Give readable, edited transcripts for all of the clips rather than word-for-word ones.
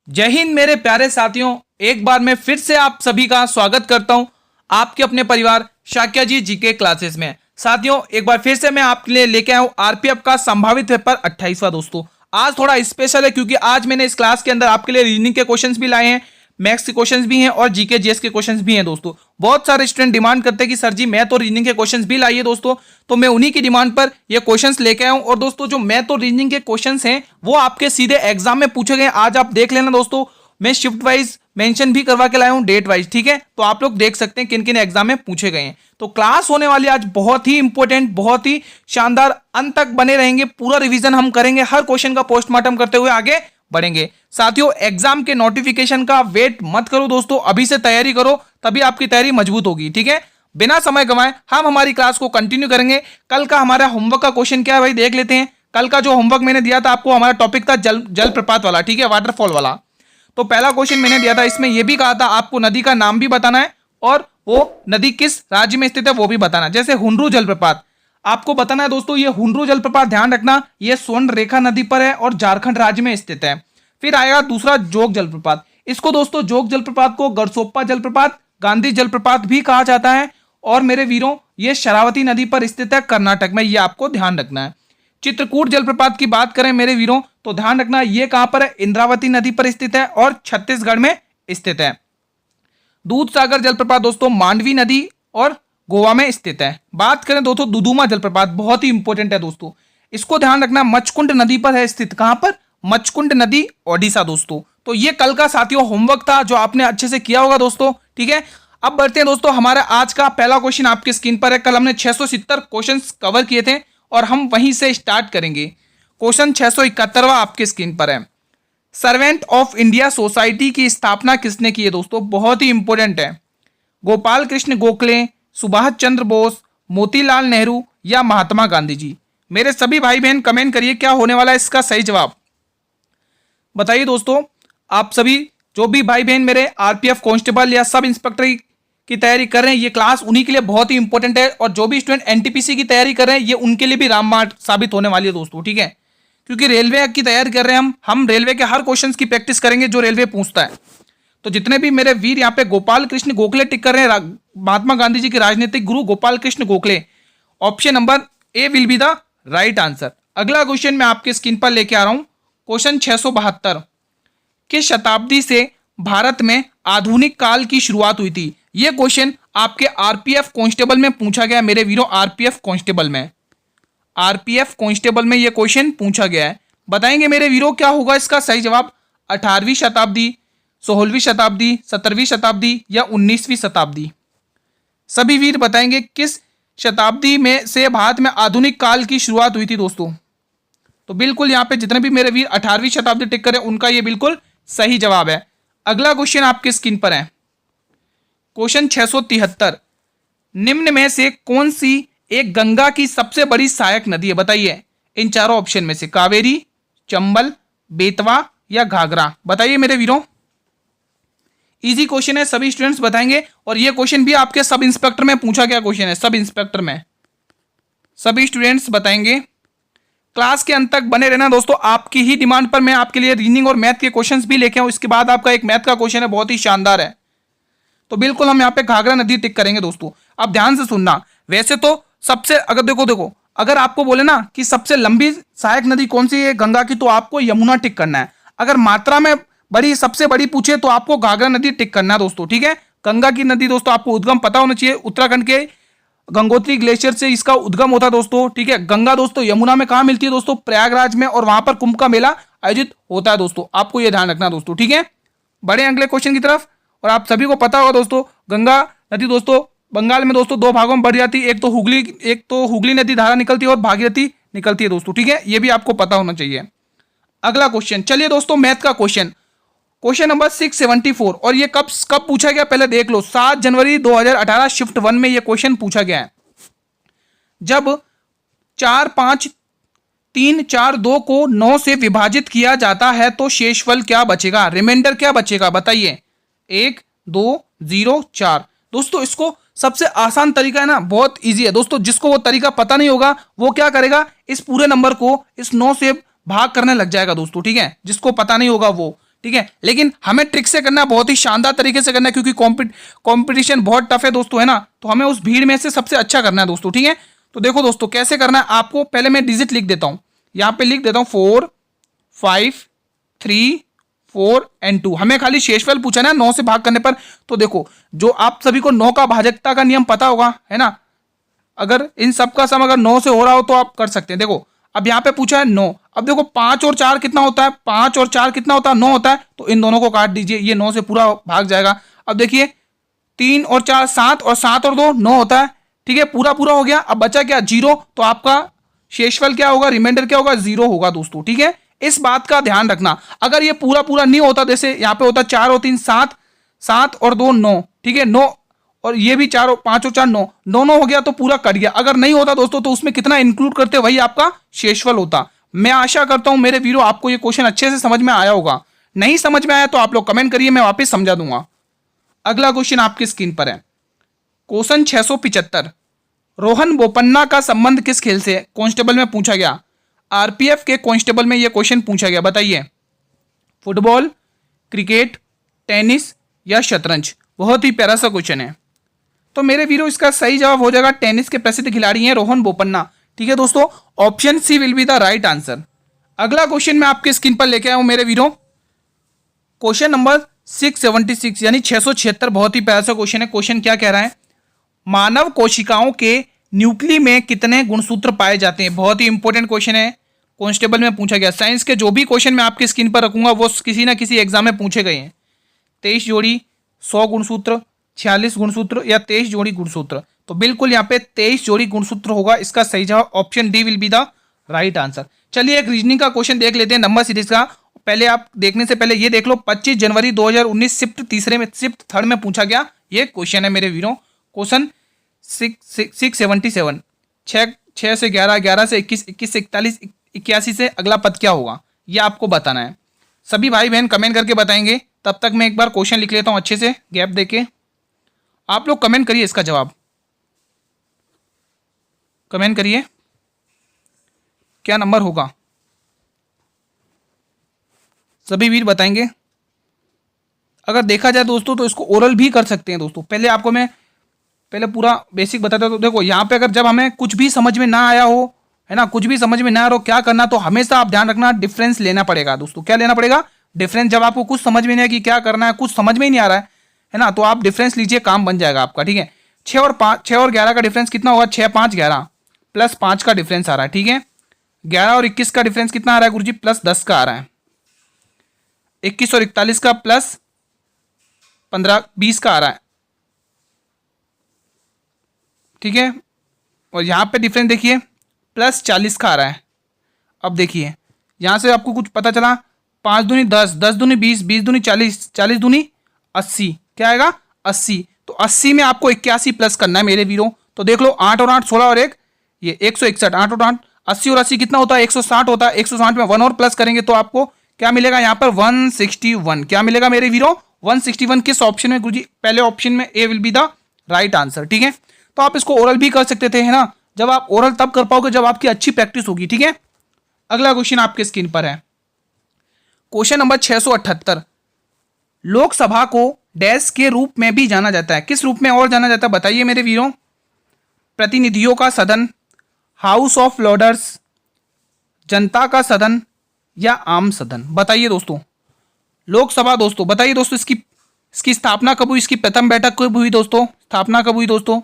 जय हिंद मेरे प्यारे साथियों, एक बार मैं फिर से आप सभी का स्वागत करता हूं आपके अपने परिवार शाक्या जी जीके क्लासेस में। साथियों, एक बार फिर से मैं आपके लिए लेके आया हूं आरपीएफ का संभावित पेपर 28वां। दोस्तों, आज थोड़ा स्पेशल है क्योंकि आज मैंने इस क्लास के अंदर आपके लिए रीजनिंग के क्वेश्चंस भी लाए हैं, मैथ्स के क्वेश्चंस भी हैं और जीके जीएस के क्वेश्चंस भी हैं। दोस्तों, बहुत सारे स्टूडेंट डिमांड करते हैं कि सर जी मैथ और रीजनिंग के क्वेश्चंस भी लाइए दोस्तों, तो मैं उन्हीं की डिमांड पर ये क्वेश्चंस लेके आया हूं। और दोस्तों, जो मैथ और रीजनिंग के क्वेश्चंस हैं वो आपके सीधे एग्जाम में पूछे गए। आज आप देख लेना दोस्तों, मैं शिफ्ट वाइज मेंशन भी करवा के लाया हूं, डेट वाइज, ठीक है। तो आप लोग देख सकते हैं किन किन एग्जाम में पूछे गए हैं। तो क्लास होने वाली आज बहुत ही इंपॉर्टेंट, बहुत ही शानदार, अंत तक बने रहेंगे। पूरा रिवीजन हम करेंगे, हर क्वेश्चन का पोस्टमार्टम करते हुए आगे बढ़ेंगे। साथियों, एग्जाम के नोटिफिकेशन का वेट मत करो दोस्तों, अभी से तैयारी करो, तभी आपकी तैयारी मजबूत होगी, ठीक है। बिना समय गंवाए हम हमारी क्लास को कंटिन्यू करेंगे। कल का हमारा होमवर्क का क्वेश्चन क्या है भाई, देख लेते हैं। कल का जो होमवर्क मैंने दिया था आपको, हमारा टॉपिक था जल प्रपात वाला, ठीक है, वाटरफॉल वाला। तो पहला क्वेश्चन मैंने दिया था, इसमें यह भी कहा था आपको नदी का नाम भी बताना है और वो नदी किस राज्य में स्थित है वो भी बताना है। जैसे हुंडरू जलप्रपात आपको बताना है दोस्तों, ये हुंडरू जलप्रपात ध्यान रखना, ये स्वर्ण रेखा नदी पर है और झारखंड राज्य में स्थित है। फिर आएगा दूसरा जोग जलप्रपात, इसको दोस्तों जोग जलप्रपात को गरसोप्पा जलप्रपात, गांधी जलप्रपात भी कहा जाता है। और मेरे वीरों, ये शरावती नदी पर स्थित है कर्नाटक में, ये आपको ध्यान रखना है। चित्रकूट जलप्रपात की बात करें मेरे वीरों, तो ध्यान रखना ये कहां पर है, इंद्रावती नदी पर स्थित है और छत्तीसगढ़ में स्थित है। दूध सागर जलप्रपात दोस्तों मांडवी नदी और गोवा में स्थित है। बात करें दोस्तों दुदुमा जलप्रपात, बहुत ही इंपॉर्टेंट है दोस्तों, इसको ध्यान रखना, मचकुंड नदी पर है स्थित। कहां पर? मचकुंड नदी, ओडिशा दोस्तों। तो ये कल का साथियों होमवर्क था जो आपने अच्छे से किया होगा दोस्तों, ठीक है। अब बढ़ते हैं दोस्तों, हमारा आज का पहला क्वेश्चन आपकी स्क्रीन पर है। कल हमने 670 क्वेश्चंस कवर किए थे और हम वहीं से स्टार्ट करेंगे। क्वेश्चन 671वां आपकी स्क्रीन पर है। सर्वेंट ऑफ इंडिया सोसाइटी की स्थापना किसने की है दोस्तों? बहुत ही इंपॉर्टेंट है। गोपाल कृष्ण गोखले, सुभाष चंद्र बोस, मोतीलाल नेहरू या महात्मा गांधी जी? मेरे सभी भाई बहन कमेंट करिए क्या होने वाला है इसका सही जवाब, बताइए दोस्तों। आप सभी जो भी भाई बहन मेरे आरपीएफ कांस्टेबल या सब इंस्पेक्टर की तैयारी कर रहे हैं, ये क्लास उन्हीं के लिए बहुत ही इंपॉर्टेंट है। और जो भी स्टूडेंट एनटीपीसी की तैयारी कर रहे हैं, ये उनके लिए भी रामबाण साबित होने वाली है दोस्तों, ठीक है। क्योंकि रेलवे की तैयारी कर रहे हैं हम रेलवे के हर क्वेश्चंस की प्रैक्टिस करेंगे जो रेलवे पूछता है। तो जितने भी मेरे वीर यहाँ पे गोपाल कृष्ण गोखले टिक कर रहे हैं, महात्मा गांधी जी के राजनीतिक गुरु Gopal Krishna Gokhale, option number A will be the right answer. अगला क्वेश्चन मैं आपके स्क्रीन पर लेके आ रहा हूं, क्वेश्चन 672। किस शताब्दी से भारत में आधुनिक काल की शुरुआत हुई थी? यह क्वेश्चन आपके आरपीएफ कांस्टेबल में पूछा गया मेरे वीरों, आरपीएफ कांस्टेबल में यह क्वेश्चन पूछा गया है। बताएंगे मेरे वीरों क्या होगा इसका सही जवाब? 18वीं शताब्दी, 16वीं शताब्दी, 17वीं शताब्दी या 19वीं शताब्दी? सभी वीर बताएंगे किस शताब्दी में से भारत में आधुनिक काल की शुरुआत हुई थी दोस्तों। तो बिल्कुल यहाँ पे जितने भी मेरे वीर 18वीं शताब्दी टिक करें उनका ये बिल्कुल सही जवाब है। अगला क्वेश्चन आपके स्क्रीन पर है, क्वेश्चन 673। निम्न में से कौन सी एक गंगा की सबसे बड़ी सहायक नदी है? बताइए इन चारों ऑप्शन में से, कावेरी, चंबल, बेतवा या घाघरा? बताइए मेरे वीरों। इजी क्वेश्चन है, सभी स्टूडेंट्स बताएंगे। और ये क्वेश्चन भी आपके सब इंस्पेक्टर में पूछा गया क्वेश्चन है, सब इंस्पेक्टर में सभी स्टूडेंट्स बताएंगे। क्लास के अंत तक बने रहना दोस्तों, आपकी ही डिमांड पर मैं आपके लिए रीजनिंग और मैथ के क्वेश्चंस भी लेके आऊं। इसके बाद आपका एक मैथ का क्वेश्चन है, बहुत ही शानदार है। तो बिल्कुल हम यहाँ पे घाघरा नदी टिक करेंगे दोस्तों। अब ध्यान से सुनना, वैसे तो सबसे अगर देखो अगर आपको बोले ना कि सबसे लंबी सहायक नदी कौन सी है गंगा की, तो आपको यमुना टिक करना है। अगर मात्रा में बड़ी सबसे बड़ी पूछे तो आपको घाघरा नदी टिक करना है दोस्तों, ठीक है। गंगा की नदी दोस्तों आपको उद्गम पता होना चाहिए, उत्तराखंड के गंगोत्री ग्लेशियर से इसका उद्गम होता है दोस्तों, ठीक है। गंगा दोस्तों यमुना में कहां मिलती है दोस्तों? प्रयागराज में, और वहां पर कुंभ का मेला आयोजित होता है दोस्तों, आपको यह ध्यान रखना दोस्तों, ठीक है। बड़े अगले क्वेश्चन की तरफ। और आप सभी को पता होगा दोस्तों, गंगा नदी दोस्तों बंगाल में दोस्तों दो भागों में बढ़ जाती है, एक तो हुगली नदी धारा निकलती है और भागीरथी निकलती है दोस्तों, ठीक है। यह भी आपको पता होना चाहिए। अगला क्वेश्चन, चलिए दोस्तों मैथ का क्वेश्चन, क्वेश्चन नंबर 674। और ये कब पूछा गया पहले देख लो, 7 जनवरी 2018 शिफ्ट 1 में ये क्वेश्चन पूछा गया है। जब 4 5 3 4 2 को 9 से विभाजित किया जाता है तो शेषफल क्या बचेगा, रिमाइंडर क्या बचेगा? बताइए। 1 2 0 4 दोस्तों, इसको सबसे आसान तरीका है ना, बहुत इजी है दोस्तों। जिसको वो तरीका पता नहीं होगा वो क्या करेगा, इस पूरे नंबर को इस 9 से भाग करने लग जाएगा दोस्तों, ठीक है। जिसको पता नहीं होगा वो ठीक है, लेकिन हमें ट्रिक से करना है, बहुत ही शानदार तरीके से करना है, क्योंकि कंपटीशन बहुत टफ है दोस्तों, है ना। तो हमें उस भीड़ में से सबसे अच्छा करना है दोस्तों, ठीक है। तो देखो दोस्तों कैसे करना है आपको, पहले मैं डिजिट लिख देता हूं, यहां पे लिख देता हूं 4 5 3 4 एंड 2। हमें खाली शेषफल पूछा ना 9 से भाग करने पर। तो देखो जो आप सभी को 9 का भाजकता का नियम पता होगा, है ना। अगर इन सब का सम अगर 9 से हो रहा हो तो आप कर सकते हैं। देखो अब यहाँ पे पूछा है 9, अब देखो 5 और 4 कितना होता है, 5 और 4 कितना होता है, 9 होता है। तो इन दोनों को काट दीजिए, ये 9 से पूरा भाग जाएगा। अब देखिए 3 और 4 7, और 7 और 2 9 होता है, ठीक है, पूरा पूरा हो गया। अब बचा क्या, 0। तो आपका शेषफल क्या होगा, रिमाइंडर क्या होगा, 0 होगा दोस्तों, ठीक है। इस बात का ध्यान रखना, अगर ये पूरा पूरा नहीं होता, जैसे यहाँ पे होता 4 और 3 7, 7 और 2 9, ठीक है, 9, और ये भी 4 और 5 और 4 9, 9 हो गया तो पूरा कट गया। अगर नहीं होता दोस्तों तो उसमें कितना इंक्लूड करते वही आपका शेषफल होता। मैं आशा करता हूं मेरे वीडियो आपको ये क्वेश्चन अच्छे से समझ में आया होगा। नहीं समझ में आया तो आप लोग कमेंट करिए, मैं वापस समझा दूंगा। अगला क्वेश्चन आपकी स्क्रीन पर है, क्वेश्चन 675, रोहन बोपन्ना का संबंध किस खेल से, कांस्टेबल में पूछा गया। आरपीएफ के कांस्टेबल में यह क्वेश्चन पूछा गया, बताइए। फुटबॉल, क्रिकेट, टेनिस या शतरंज। बहुत ही प्यारा सा क्वेश्चन है। तो मेरे वीरो इसका सही जवाब हो जाएगा, टेनिस के प्रसिद्ध खिलाड़ी हैं रोहन बोपन्ना, ठीक है दोस्तों। Option C will be the right answer. अगला क्वेश्चन मैं आपके स्क्रीन पर लेके आया हूं मेरे वीरो, क्वेश्चन नंबर 676 यानी 676। बहुत ही प्यारा सा क्वेश्चन है। क्वेश्चन क्या कह रहा है, मानव कोशिकाओं के न्यूक्ली में कितने गुणसूत्र पाए जाते हैं। बहुत ही इंपॉर्टेंट क्वेश्चन है, कांस्टेबल में पूछा गया। साइंस के जो भी क्वेश्चन मैं आपकी स्क्रीन पर रखूंगा वो किसी ना किसी एग्जाम में पूछे गए हैं। 23 जोड़ी, 100 गुणसूत्र, 46 गुणसूत्र या 23 जोड़ी गुणसूत्र। तो बिल्कुल यहाँ पे 23 जोड़ी गुणसूत्र होगा इसका सही जवाब। Option D will be the right answer. चलिए एक रीजनिंग का क्वेश्चन देख लेते हैं नंबर सीरीज का। पहले आप देखने से पहले ये देख लो, 25 जनवरी 2019 शिफ्ट थर्ड में पूछा गया ये क्वेश्चन है मेरे वीरों। क्वेश्चन 677, 6 से 11, 11 से 21, 21 से 41, 81 से अगला पद क्या होगा ये आपको बताना है। सभी भाई बहन कमेंट करके बताएंगे। तब तक मैं एक बार क्वेश्चन लिख लेता हूं अच्छे से, गैप देके। आप लोग कमेंट करिए इसका जवाब, कमेंट करिए क्या नंबर होगा, सभी वीर बताएंगे। अगर देखा जाए दोस्तों तो इसको ओरल भी कर सकते हैं दोस्तों। पहले आपको मैं पूरा बेसिक बताता हूं। तो देखो यहाँ पे अगर जब हमें कुछ भी समझ में ना आया हो, है ना, कुछ भी समझ में ना आ रहा हो क्या करना, तो हमेशा आप ध्यान रखना डिफरेंस लेना पड़ेगा दोस्तों। क्या लेना पड़ेगा, डिफरेंस। जब आपको कुछ समझ में नहीं आया कि क्या करना है, कुछ समझ में ही नहीं आ रहा है ना, तो आप डिफरेंस लीजिए, काम बन जाएगा आपका, ठीक है। 6 और 11 का डिफरेंस कितना होगा, 6 5 11 प्लस 5 का डिफरेंस आ रहा है, ठीक है। 11 और 21 का डिफरेंस कितना आ रहा है गुरुजी, प्लस 10 का आ रहा है। 21 और 41 का प्लस 15 20 का आ रहा है, ठीक है। और यहाँ पे डिफरेंस देखिए प्लस 40 का आ रहा है। अब देखिए यहाँ से आपको कुछ पता चला, 5 दूनी 10, 10 दूनी 20, 20 दूनी 40, 40 दूनी 80, क्या आएगा 80। तो 80 में आपको 81 प्लस करना है मेरे वीरों। तो देख लो 8 और 8 16 और 1 ये 161, 8 और 8 80 और 80 कितना होता है 160 होता है। 160 में 1 और प्लस करेंगे तो आपको क्या मिलेगा यहाँ पर 161। क्या मिलेगा मेरे वीरों 161। किस ऑप्शन में गुरुजी, पहले ऑप्शन में A will be the right answer, ठीक है। तो आप इसको ओरल भी कर सकते थे, है ना। जब आप ओरल तब कर पाओगे जब आपकी अच्छी प्रैक्टिस होगी, ठीक है। अगला क्वेश्चन आपके स्क्रीन पर है, क्वेश्चन नंबर 678, लोकसभा को डैश के रूप में भी जाना जाता है, किस रूप में और जाना जाता है बताइए मेरे वीरों। प्रतिनिधियों का सदन, हाउस ऑफ लॉर्ड्स, जनता का सदन या आम सदन। बताइए दोस्तों, लोकसभा दोस्तों बताइए दोस्तों, इसकी स्थापना कब हुई, इसकी प्रथम बैठक कब हुई दोस्तों, स्थापना कब हुई दोस्तों,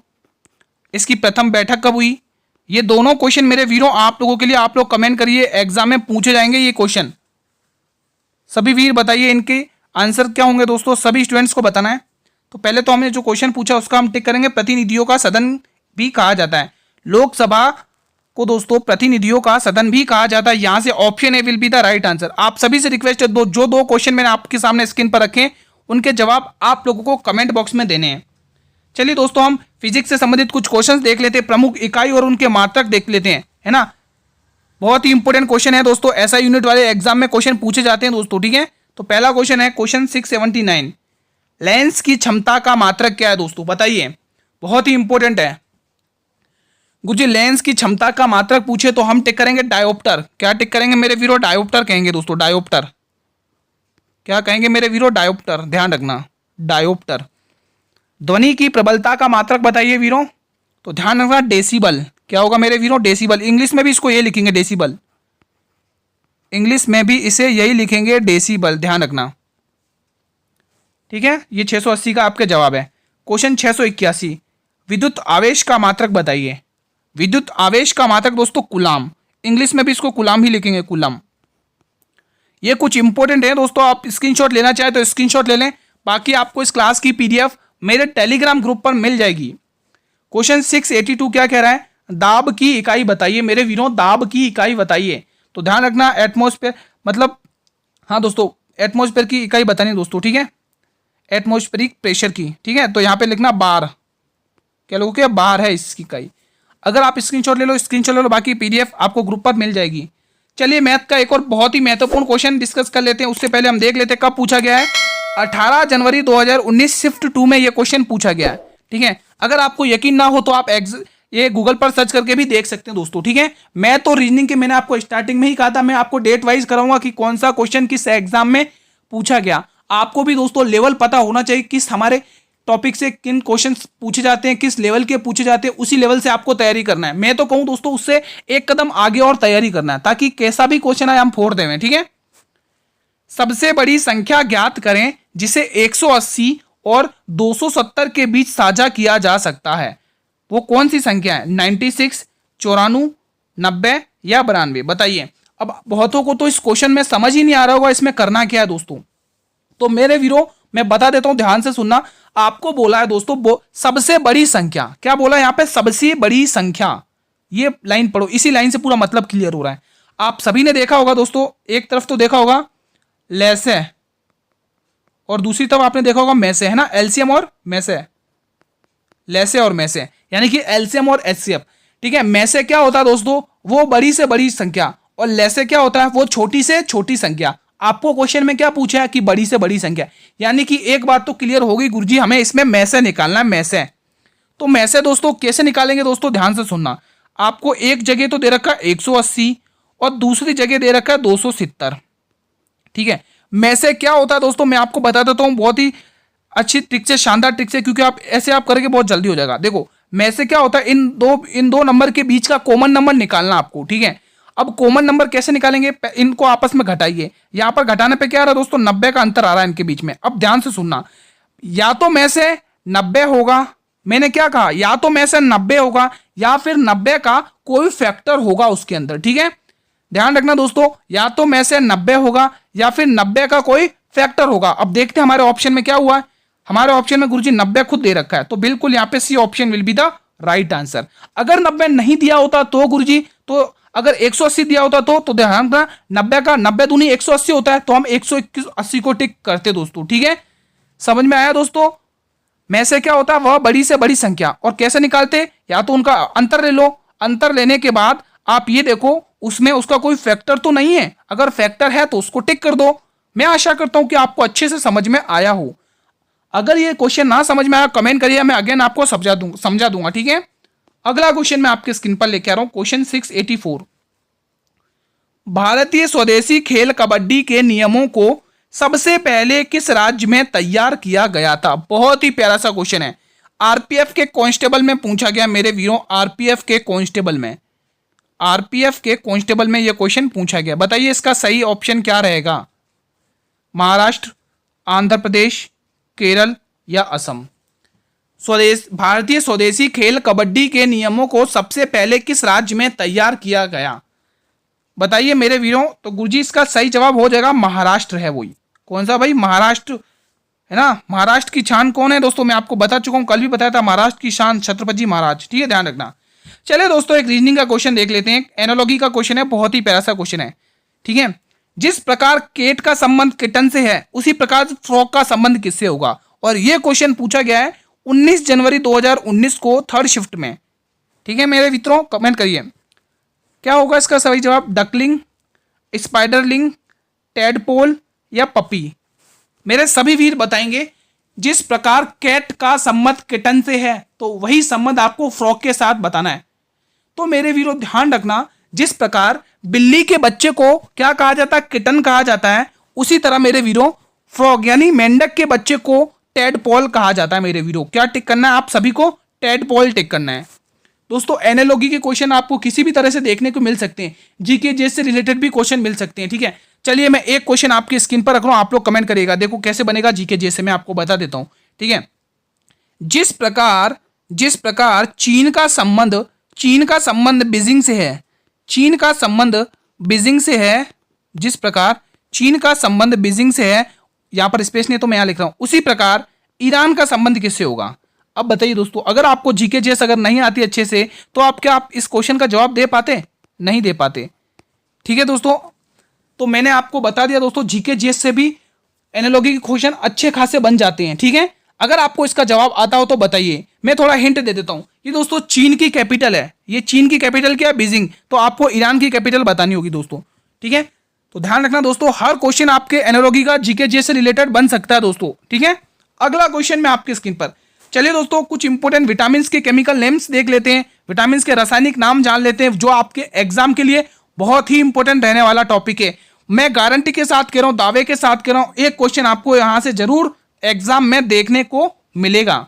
इसकी प्रथम बैठक कब हुई। ये दोनों क्वेश्चन मेरे वीरों आप लोगों के लिए, आप लोग कमेंट करिए, एग्जाम में पूछे जाएंगे ये क्वेश्चन। सभी वीर बताइए इनके आंसर क्या होंगे दोस्तों, सभी स्टूडेंट्स को बताना है। तो पहले तो हमने जो क्वेश्चन पूछा उसका हम टिक करेंगे, प्रतिनिधियों का सदन भी कहा जाता है। लोकसभा को दोस्तों प्रतिनिधियों का सदन भी कहा जाता है। यहां से option A will be the right answer. आप सभी से रिक्वेस्ट है, जो दो क्वेश्चन मैंने आपके सामने स्क्रीन पर रखे उनके जवाब आप लोगों को कमेंट बॉक्स में देने हैं। चलिए दोस्तों हम फिजिक्स से संबंधित कुछ क्वेश्चंस देख लेते हैं, प्रमुख इकाई और उनके मात्रक देख लेते हैं, है ना। बहुत ही इंपॉर्टेंट क्वेश्चन है दोस्तों, ऐसा यूनिट वाले एग्जाम में क्वेश्चन पूछे जाते हैं दोस्तों, ठीक है। तो पहला क्वेश्चन है क्वेश्चन 679, लेंस की क्षमता का मात्रक क्या है दोस्तों बताइए। बहुत ही इंपॉर्टेंट है गुरुजी, लेंस की क्षमता का मात्रक पूछे तो हम टिक करेंगे डायोप्टर। क्या टिक करेंगे मेरे वीरो, डायोप्टर कहेंगे दोस्तों, डायोप्टर। क्या कहेंगे मेरे वीरों? डायोप्टर, ध्यान रखना, डायोप्टर। ध्वनि की प्रबलता का मात्रक बताइए वीरों, तो ध्यान रखना डेसिबल। क्या होगा मेरे वीरों? डेसिबल। इंग्लिश में भी इसको ये लिखेंगे डेसिबल, इंग्लिश में भी इसे यही लिखेंगे डेसिबल, ध्यान रखना, ठीक है। ये 680 का आपका जवाब है। क्वेश्चन 681, विद्युत आवेश का मात्रक बताइए। विद्युत आवेश का मात्रक दोस्तों कूलाम, इंग्लिश में भी इसको कूलाम ही लिखेंगे, कूलाम। ये कुछ इंपॉर्टेंट है दोस्तों, आप स्क्रीनशॉट लेना चाहे तो स्क्रीनशॉट ले लें, बाकी आपको इस क्लास की पीडीएफ मेरे टेलीग्राम ग्रुप पर मिल जाएगी। क्वेश्चन 682 क्या कह रहा है? दाब की इकाई बताइए मेरे वीरों, दाब की इकाई बताइए। तो ध्यान रखना एटमॉस्फेयर, मतलब हाँ दोस्तों एटमॉस्फेयर की इकाई बतानी है दोस्तों, ठीक है, एटमॉस्फेरिक प्रेशर की, ठीक है। तो यहाँ पे लिखना बार, क्या लोगों के बार है इसकी इकाई। अगर आप स्क्रीनशॉट ले लो, स्क्रीनशॉट ले लो, बाकी पीडीएफ आपको ग्रुप पर मिल जाएगी। चलिए मैथ का एक और बहुत ही महत्वपूर्ण क्वेश्चन डिस्कस कर लेते हैं। उससे पहले हम देख लेते हैं कब पूछा गया है। 18 जनवरी 2019 शिफ्ट 2 में ये क्वेश्चन पूछा गया है, ठीक है। अगर आपको यकीन ना हो तो आप ये गूगल पर सर्च करके भी देख सकते हैं दोस्तों, ठीक है। मैं तो रीजनिंग के मैंने आपको स्टार्टिंग में ही कहा था, मैं आपको डेट वाइज कराऊंगा कि कौन सा क्वेश्चन किस एग्जाम में पूछा गया। आपको भी दोस्तों लेवल पता होना चाहिए, किस हमारे टॉपिक से किन क्वेश्चंस पूछे जाते हैं, किस लेवल के पूछे जाते हैं, उसी लेवल से आपको तैयारी करना है। मैं तो कहूं दोस्तों उससे एक कदम आगे और तैयारी करना है, ताकि कैसा भी क्वेश्चन आए हम फोड़ देवें, ठीक है। सबसे बड़ी संख्या ज्ञात करें जिसे 180 और 270 के बीच साझा किया जा सकता है। वो कौन सी संख्या है? 96, 94, 90 या 92? बताइए। अब बहुतों को तो इस क्वेश्चन में समझ ही नहीं आ रहा होगा इसमें करना क्या है दोस्तों, तो मेरे वीरों मैं बता देता हूं, ध्यान से सुनना। आपको बोला है दोस्तों सबसे बड़ी संख्या, क्या बोला है यहाँ पे? सबसे बड़ी संख्या। ये लाइन पढ़ो, इसी लाइन से पूरा मतलब क्लियर हो रहा है। आप सभी ने देखा होगा दोस्तों, एक तरफ तो देखा होगा लैसे और दूसरी तरफ आपने देखा होगा मैसे, है ना, एलसीएम और मैसे, लैसे और मैसे, यानी कि एलसीएम और एचसीएफ, ठीक है। मैसे क्या होता है दोस्तों? वो बड़ी से बड़ी संख्या, और लैसे क्या होता है? वो छोटी से छोटी संख्या। आपको क्वेश्चन में क्या पूछा है कि बड़ी से बड़ी संख्या, यानी कि एक बात तो क्लियर होगी गुरुजी, हमें इसमें मैसे निकालना है, मैसे। तो मैसे दोस्तों कैसे निकालेंगे दोस्तों? ध्यान से सुनना। आपको एक जगह तो दे रखा है 180 और दूसरी जगह दे रखा है 270, ठीक है। मैसे क्या होता है दोस्तों, मैं आपको बता देता हूं बहुत ही अच्छी ट्रिक से, शानदार ट्रिक से, क्योंकि आप ऐसे आप करके बहुत जल्दी हो जाएगा। देखो मैसे क्या होता है, इन दो नंबर के बीच का कॉमन नंबर निकालना आपको, ठीक है। अब कॉमन नंबर कैसे निकालेंगे? इनको आपस में घटाइए। यहां पर घटाने पे क्या आ रहा है दोस्तों? 90 का अंतर आ रहा है इनके बीच में। अब ध्यान से सुनना, या तो में से 90 होगा, मैंने क्या कहा, या तो में से 90 होगा या फिर 90 का कोई फैक्टर होगा उसके अंदर, ठीक है। ध्यान रखना दोस्तों, या तो में से 90 होगा या फिर 90 का कोई फैक्टर होगा। अब देखते हैं हमारे ऑप्शन में क्या हुआ है। हमारे ऑप्शन में गुरुजी 90 खुद दे रखा है, तो बिल्कुल यहाँ पे C option will be the right answer. अगर 90 नहीं दिया होता तो गुरुजी, तो अगर 180 दिया होता तो ध्यान रखना 90 का 90 दूनी 180 होता है, तो हम 180 को टिक करते दोस्तों, ठीक है। समझ में आया दोस्तों? में से क्या होता है? वह बड़ी से बड़ी संख्या। और कैसे निकालते? या तो उनका अंतर ले लो, अंतर लेने के बाद आप ये देखो उसमें उसका कोई फैक्टर तो नहीं है, अगर फैक्टर है तो उसको टिक कर दो। मैं आशा करता हूं कि आपको अच्छे से समझ में आया हो। अगर ये क्वेश्चन ना समझ में आया कमेंट करिए, मैं अगेन आपको समझा दूंगा, ठीक है। अगला क्वेश्चन मैं आपके स्क्रीन पर लेके आ रहा हूं, क्वेश्चन 684। भारतीय स्वदेशी खेल कबड्डी के नियमों को सबसे पहले किस राज्य में तैयार किया गया था? बहुत ही प्यारा सा क्वेश्चन है, आरपीएफ के कांस्टेबल में पूछा गया मेरे वीरों, आरपीएफ के कांस्टेबल में, आरपीएफ के कांस्टेबल में यह क्वेश्चन पूछा गया। बताइए इसका सही ऑप्शन क्या रहेगा? महाराष्ट्र, आंध्र प्रदेश, केरल या असम? भारतीय स्वदेशी खेल कबड्डी के नियमों को सबसे पहले किस राज्य में तैयार किया गया? बताइए मेरे वीरों। तो गुरुजी इसका सही जवाब हो जाएगा महाराष्ट्र है, वही कौन सा भाई? महाराष्ट्र है ना। महाराष्ट्र की शान कौन है दोस्तों? मैं आपको बता चुका हूं, कल भी बताया था, महाराष्ट्र की शान छत्रपति महाराज, ठीक है, ध्यान रखना। चलिए दोस्तों एक रीजनिंग का क्वेश्चन देख लेते हैं, एनालॉजी का क्वेश्चन है, बहुत ही प्यारा सा क्वेश्चन है, ठीक है। जिस प्रकार केट का संबंध किटन से है उसी प्रकार फ्रॉग का संबंध किससे होगा? और यह क्वेश्चन पूछा गया है 19 जनवरी 2019 को थर्ड शिफ्ट में, ठीक है मेरे मित्रों। कमेंट करिए क्या होगा इसका सही जवाब? डकलिंग, स्पाइडरलिंग, टेडपोल या पपी? मेरे सभी वीर बताएंगे। जिस प्रकार कैट का संबंध किटन से है तो वही संबंध आपको फ्रॉग के साथ बताना है। तो मेरे वीरों ध्यान रखना, जिस प्रकार बिल्ली के बच्चे को क्या कहा जाता है? किटन कहा जाता है, उसी तरह मेरे वीरों फ्रॉग यानी मेंढक के बच्चे को टेडपोल कहा जाता है मेरे वीरो। क्या टिक करना है आप सभी को? टेडपोल टिक करना है दोस्तों। एनालॉजी के क्वेश्चन आपको किसी भी तरह से देखने को मिल सकते हैं, जीके जे से रिलेटेड भी क्वेश्चन मिल सकते हैं, ठीक है। चलिए मैं एक क्वेश्चन आपकी स्क्रीन पर रख रहा हूं, आप लोग कमेंट करिएगा। देखो कैसे बनेगा जीके जे से, मैं आपको बता देता हूं, ठीक है। जिस प्रकार चीन का संबंध बीजिंग से है, चीन का संबंध बीजिंग से है, जिस प्रकार चीन का संबंध बीजिंग से है, यहां पर स्पेस नहीं तो मैं यहां लिख रहा हूं, उसी प्रकार ईरान का संबंध किससे होगा? अब बताइए दोस्तों, अगर आपको जीके जेस अगर नहीं आती अच्छे से तो आप इस क्वेश्चन का जवाब दे पाते? नहीं दे पाते, ठीक है दोस्तों। तो मैंने आपको बता दिया दोस्तों, जीके जेस से भी एनालॉजी के क्वेश्चन अच्छे खासे बन जाते हैं, ठीक है। अगर आपको इसका जवाब आता हो तो बताइए। मैं थोड़ा हिंट दे देता हूं, ये दोस्तों चीन की कैपिटल है, ये चीन की कैपिटल क्या है? बीजिंग। तो आपको ईरान की कैपिटल बतानी होगी दोस्तों, ठीक है। तो ध्यान रखना दोस्तों, हर क्वेश्चन आपके एनालॉजी का जीके जे से रिलेटेड बन सकता है दोस्तों, ठीक है। अगला क्वेश्चन में आपकी स्क्रीन पर, चलिए दोस्तों कुछ इंपोर्टेंट विटामिन के केमिकल नेम्स देख लेते हैं, विटामिन के रासायनिक नाम जान लेते हैं, जो आपके एग्जाम के लिए बहुत ही इंपॉर्टेंट रहने वाला टॉपिक है। मैं गारंटी के साथ कह रहा हूं, दावे के साथ कह रहा हूं, एक क्वेश्चन आपको यहां से जरूर एग्जाम में देखने को मिलेगा।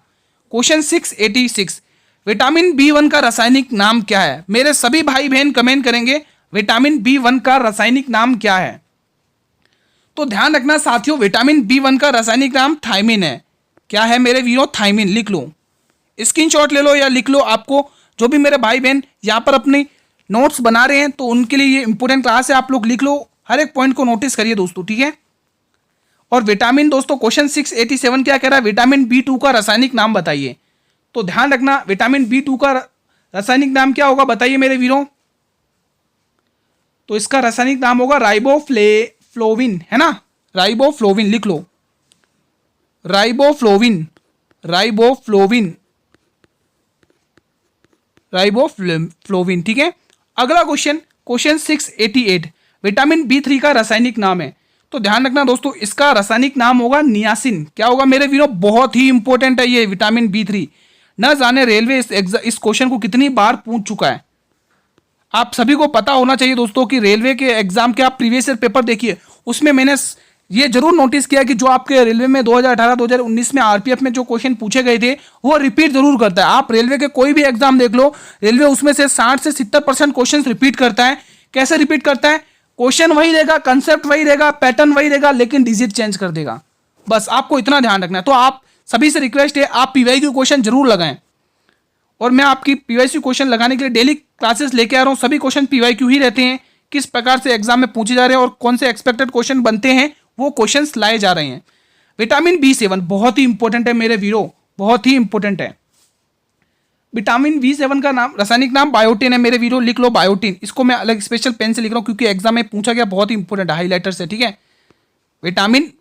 क्वेश्चन 686, विटामिन B1 का रासायनिक नाम क्या है? मेरे सभी भाई बहन कमेंट करेंगे विटामिन B1 का रासायनिक नाम क्या है। तो ध्यान रखना साथियों, विटामिन B1 का रासायनिक नाम थायमिन है। क्या है मेरे वीरों? थायमिन। लिख लो, स्क्रीनशॉट ले लो या लिख लो। आपको जो भी मेरे भाई बहन यहाँ पर अपनी नोट्स बना रहे हैं तो उनके लिए ये इंपॉर्टेंट क्लास है, आप लोग लिख लो, हर एक पॉइंट को नोटिस करिए दोस्तों, ठीक है। और विटामिन दोस्तों क्वेश्चन 687 क्या कह रहा है? विटामिन B2 का रासायनिक नाम बताइए। तो ध्यान रखना, विटामिन B2 का रासायनिक नाम क्या होगा बताइए मेरे वीरों? तो इसका रासायनिक नाम होगा राइबोफ्लोविन, है ना, राइबोफ्लोविन। लिख लो, राइबोफ्लोविन, राइबोफ्लोविन, राइबोफ्लोविन, ठीक है। अगला क्वेश्चन, क्वेश्चन 688, विटामिन B3 का रासायनिक नाम है। तो ध्यान रखना दोस्तों, इसका रासायनिक नाम होगा नियासिन। क्या होगा मेरे वीरों? बहुत ही इंपॉर्टेंट है ये विटामिन B3। न जाने रेलवे इस क्वेश्चन को कितनी बार पूछ चुका है। आप सभी को पता होना चाहिए दोस्तों कि रेलवे के एग्जाम के आप प्रीवियस ईयर पेपर देखिए, उसमें मैंने ये जरूर नोटिस किया कि जो आपके रेलवे में 2018-2019 में आरपीएफ में जो क्वेश्चन पूछे गए थे वो रिपीट जरूर करता है। आप रेलवे के कोई भी एग्जाम देख लो, रेलवे उसमें से 60 से 70% क्वेश्चन रिपीट करता है। कैसे रिपीट करता है? क्वेश्चन वही रहेगा, कंसेप्ट वही रहेगा, पैटर्न वही रहेगा, लेकिन डिजिट चेंज कर देगा। बस आपको इतना ध्यान रखना है। तो आप सभी से रिक्वेस्ट है, आप पीवाईक्यू क्वेश्चन जरूर लगाएं, और मैं आपकी पीवाईक्यू क्वेश्चन लगाने के लिए डेली क्लासेस लेके आ रहा हूँ। सभी क्वेश्चन पीवाईक्यू ही रहते हैं, किस प्रकार से एग्जाम में पूछे जा रहे हैं और कौन से एक्सपेक्टेड क्वेश्चन बनते हैं वो क्वेश्चंस लाए जा रहे हैं। विटामिन B7 बहुत ही इंपॉर्टेंट है मेरे वीरों, बहुत ही इंपॉर्टेंट है। विटामिन B7 का नाम, रासायनिक नाम बायोटिन है मेरे वीरों। लिख लो बायोटिन। इसको मैं अलग स्पेशल पेन से लिख रहा हूँ क्योंकि एग्जाम में पूछा गया, बहुत ही इंपॉर्टेंट है, हाईलाइटर से, ठीक है। विटामिन